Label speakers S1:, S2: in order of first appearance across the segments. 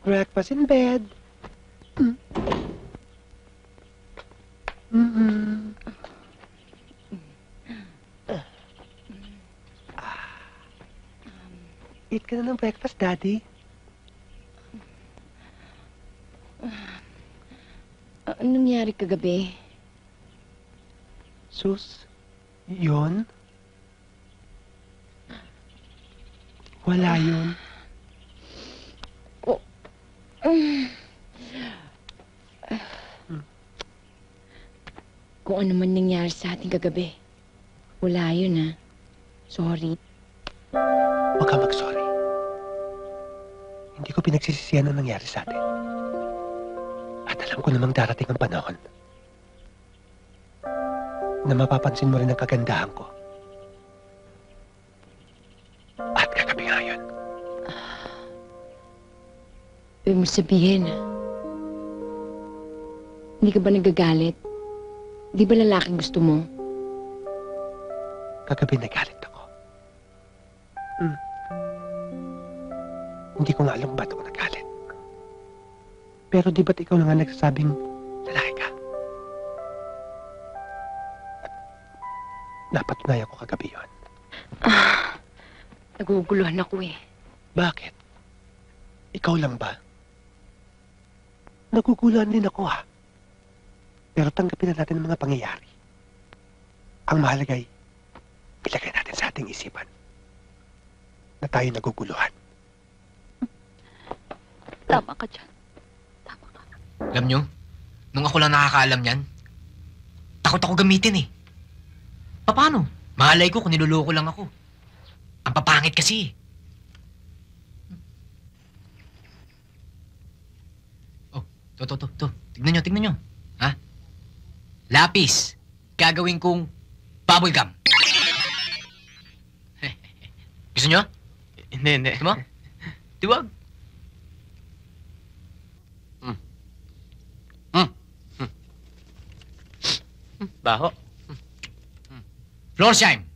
S1: Breakfast in bed. Eat ka na ng breakfast, Daddy.
S2: Anong nangyari kagabi?
S1: Sus, yun? Wala yun.
S2: Kung ano man nangyari sa ating kagabi, wala yun, ha? Sorry.
S1: Huwag ka mag-sorry. Hindi ko pinagsisisihan ang nangyari sa atin. At alam ko namang darating ang panahon na mapapansin mo rin ang kagandahan ko. At kagabi nga yun.
S2: Ibig mo sabihin, hindi ka ba nagagalit? Di ba lalaking gusto mo?
S1: Kagabi nagalit ako. Hindi ko nga alam ba't ako nagalit. Pero di ba't ikaw na nga nagsasabing lalaki ka? At napatunayan ko kagabi yun.
S2: Naguguluhan ako eh.
S1: Bakit? Ikaw lang ba? Naguguluhan din ako ha. Pero tanggapin na natin ang mga pangyayari. Ang mahalagay, ilagay natin sa ating isipan na tayo naguguluhan.
S2: Tama ka dyan. Tama ka.
S3: Alam nyo, nung ako lang nakakaalam yan, takot ako gamitin eh. Paano? Mahalay ko kung niluloko lang ako. Ang papangit kasi. Oh, to. Tignan nyo. Ha? Lapis. Gagawin kong bubble gum. Gusto nyo?
S4: Hindi.
S3: Gusto mo? Tiwag.
S4: Baho.
S3: Florsheim.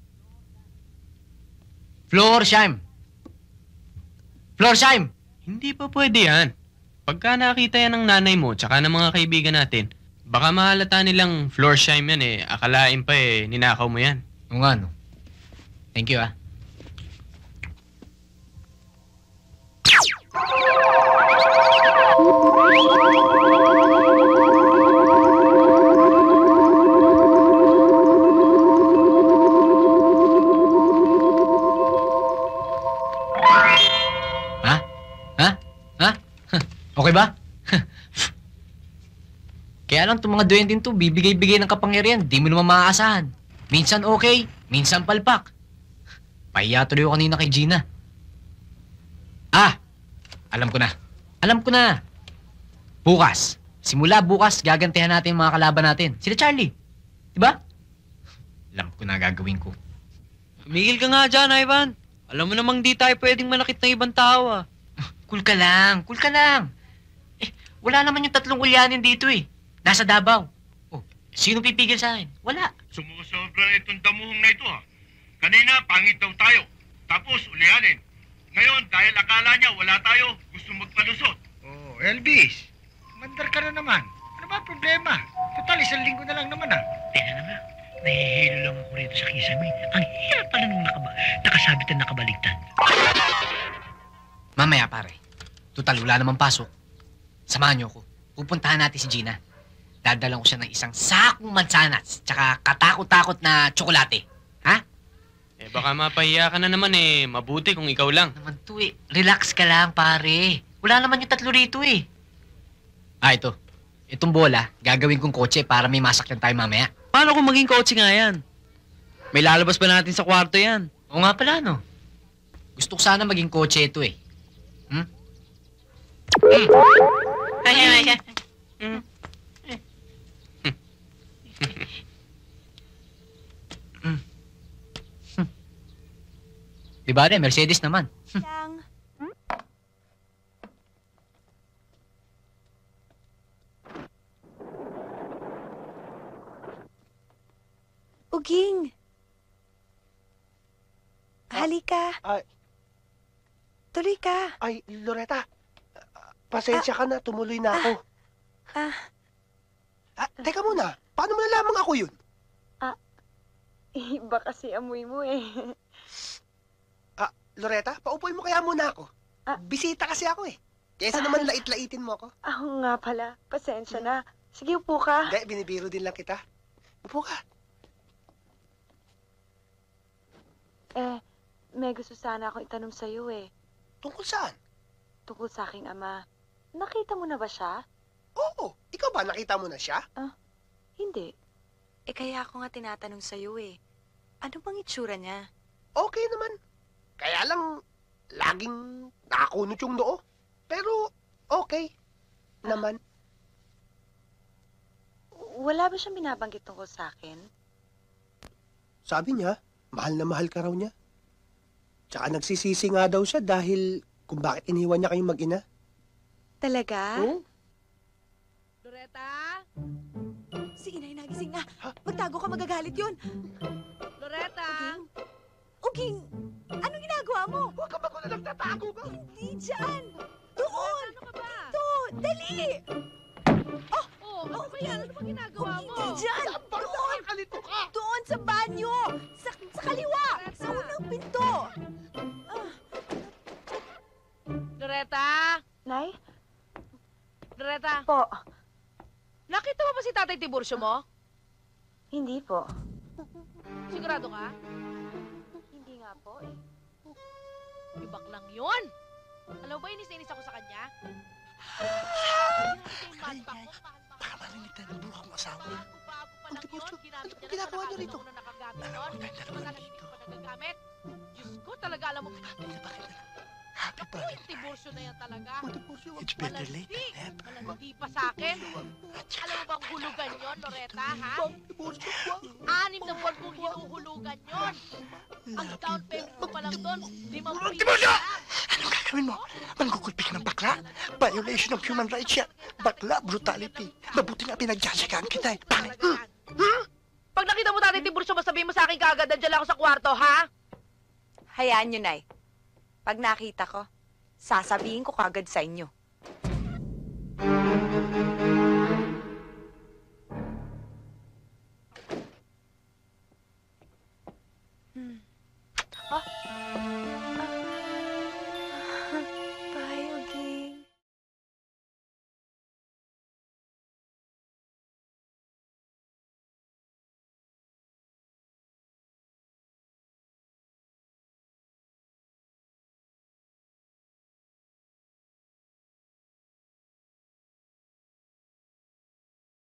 S4: Hindi pa pwede yan. Pagka nakita yan ng nanay mo tsaka ng mga kaibigan natin, baka mahalata nilang Florsheim yan eh. Akalain pa eh, ninakaw mo yan.
S3: Oo nga, no. Thank you, ah. Okay ba? Kaya lang itong mga duwending to, bibigay-bigay ng kapangyarihan, di mo naman maaasahan. Minsan okay, minsan palpak. Pahiya tuloy ako kanina kay Gina. Alam ko na. Simula bukas, gagantihan natin yung mga kalaban natin. Sila Charlie. Diba? Alam ko na gagawin ko.
S4: Migil ka nga dyan, Ivan. Alam mo namang di tayo pwedeng manakit ng ibang tao ah.
S3: Cool ka lang. Wala naman yung 3 ulyanin dito eh. Nasa Davao. Oh, sino pipigil sa akin? Wala.
S5: Sumusobra itong damuhong na ito ha. Kanina, pangit daw tayo. Tapos, ulyanin. Ngayon, dahil akala niya wala tayo, gusto magpalusot.
S6: Oh, Elvis. Mandar ka na naman. Ano ba problema? Total, 1 linggo na lang naman ah.
S7: Teka na nga, nahihilo lang ako rito sa kisame. Ang hirap pala nung nakasabit at nakabaligtad.
S3: Mamaya pare. Tutal, wala namang pasok. Samahan niyo ako. Pupuntahan natin si Gina. Dadalang ko siya ng isang sakong mansanas tsaka katakot-takot na tsokolate. Ha?
S4: Eh baka mapahiya ka na naman eh. Mabuti kung ikaw lang.
S3: Naman to eh. Relax ka lang pare. Wala naman yung 3 rito eh. Ito. Itong bola, gagawin kong kotse para may masakyan tayo mamaya.
S8: Paano kung maging kotse nga yan? May lalabas pa natin sa kwarto yan.
S3: Oo nga pala, no? Gusto ko sana maging kotse ito eh. Diba rin, Mercedes naman.
S9: Uging! Halika.
S1: Ay.
S9: Tuloy ka.
S1: Ay, Loretta. Pasensya ka na, tumuloy na ako. Teka muna, paano mo nalaman ako yun?
S9: Iba kasi amoy mo eh.
S1: Loretta, paupuin mo kaya muna ako. Bisita kasi ako eh. Kaysa naman lait-laitin mo ako.
S9: Ako nga pala. Pasensya na. Sige, upo ka.
S1: Hindi, binibiro din lang kita. Upo ka.
S9: May gusto sana akong itanong sa'yo eh.
S1: Tungkol saan?
S9: Tungkol sa aking ama. Nakita mo na ba siya?
S1: Oo, ikaw ba nakita mo na siya?
S9: Hindi. Kaya ako nga tinatanong sa'yo eh. Ano bang itsura niya?
S1: Okay naman. Kaya lang, laging nakakunot yung noo. Pero, okay naman.
S9: Wala ba siyang binabanggit tungkol sa akin?
S1: Sabi niya, mahal na mahal ka raw niya. Tsaka nagsisisi nga daw siya dahil kung bakit iniwan niya kayong mag-ina.
S9: Talaga?
S1: Oo.
S10: Loretta?
S9: Si inay nagising na. Magtago ka, magagalit yun.
S10: Loretta?
S9: Uging, anong ginagawa mo?
S1: Huwag ka ba kung nagtatago ka?
S9: Hindi dyan. Doon.
S10: Ano ka ba?
S9: Ito, dali.
S10: Ano ba yan? Ano ba ginagawa mo?
S9: Hindi dyan.
S1: Doon! Kalito ka!
S9: Doon sa banyo. Sa kaliwa. Sa unang pinto.
S10: Loretta?
S9: Nay?
S10: Loretta?
S9: Po.
S10: Nakita mo ba si Tatay Tiburcio mo?
S9: Hindi po.
S10: Sigurado ka?
S9: Hindi nga po eh.
S10: Ibak lang yun. Alam mo ba, inis na inis ako sa kanya?
S6: Baka marinig tayo ng buha kong asawa.
S10: Bago pa lang
S1: Tiburcio,
S10: yun, ginamit
S1: ano
S10: niya
S1: ginagawa
S10: na
S1: niyo rito?
S10: na nakagamit
S6: Alam
S10: nun.
S6: ko tayong dalawa
S10: Matagal hindi
S6: dito.
S10: ko pa nagagamit. Diyos ko, talaga alam mo.
S6: Happy
S10: Ako,
S6: brother.
S10: yung Tiburcio na yan talaga.
S6: It's better late than never.
S10: Malandi pa sa akin. Alam mo bang hulugan yon, Loretta, ha?
S1: Tiburcio,
S10: 6 na buwan kong hinuhulugan yon. Ang down payment mo pa lang doon, 5
S6: Tiburcio! Anong gagawin mo? Manggugulpi ka ng bakla? Violation of human rights yan. Bakla, brutality. Mabuti nga pinagjasagaan kita eh. Pangit.
S10: Pag nakita mo Tatay Tiburcio, sabihin mo sa akin kaagad, nandiyan lang ako sa kwarto, ha?
S9: Hayaan nyo, Nay. Pag nakita ko, sasabihin ko kagad sa inyo.